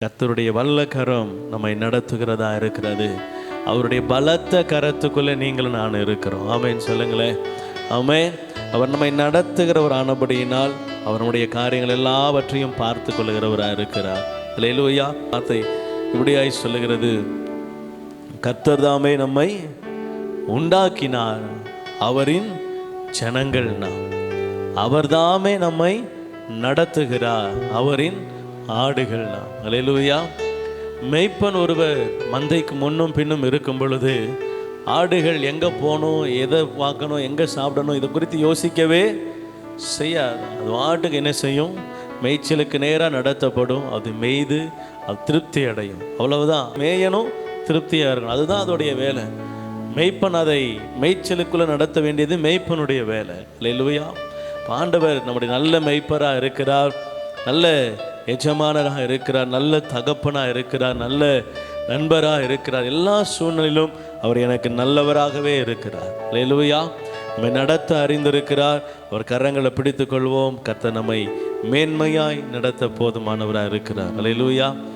கர்த்தருடைய வல்ல கரம் நம்மை நடத்துகிறதா இருக்கிறது. அவருடைய பலத்த கரத்துக்குள்ளே நீங்களும் நான் இருக்கிறோம். ஆமேன் சொல்லுங்களேன். ஆமேன். அவர் நம்மை நடத்துகிறவர் ஆனபடியினால் அவர் நம்முடைய காரியங்கள் எல்லாவற்றையும் பார்த்து கொள்ளுகிறவராக இருக்கிறார். அல்லேலூயா. வார்த்தை இப்படியாய் சொல்லுகிறது, கர்த்தர் தாமே நம்மை உண்டாக்கினார், அவரின் ஜனங்கள் நாம். அவர் தாமே நம்மை நடத்துகிறார், அவரின் ஆடுகள் நாம். அல்லேலூயா. மேய்ப்பன் ஒருவர் மந்தைக்கு முன்னும் பின்னும் இருக்கும் பொழுது ஆடுகள் எங்கே போகணும், எதை பார்க்கணும், எங்கே சாப்பிடணும், இதை குறித்து யோசிக்கவே செய்யாது. அது ஆட்டுக்கு என்ன செய்யும்? மேய்ச்சலுக்கு நேராக நடத்தப்படும். அது மேய்து அது திருப்தி அடையும். அவ்வளவுதான். மேயணும், திருப்தியாக இருக்கணும். அதுதான் அதோடைய வேலை. மேய்ப்பன் அதை மேய்ச்சலுக்குள்ளே நடத்த வேண்டியது மேய்ப்பனுடைய வேலை. அல்லேலூயா. ஆண்டவர் நம்முடைய நல்ல மேய்ப்பராக இருக்கிறார், நல்ல எஜமானராக இருக்கிறார், நல்ல தகப்பனாக இருக்கிறார், நல்ல நண்பராக இருக்கிறார். எல்லா சூழ்நிலையிலும் அவர் எனக்கு நல்லவராகவே இருக்கிறார். அல்லேலூயா. நம்மை நடத்த அறிந்திருக்கிறார். அவர் கரங்களை பிடித்து கொள்வோம். கர்த்தர் நம்மை மேன்மையாய் நடத்த போதுமானவராக இருக்கிறார். அல்லேலூயா.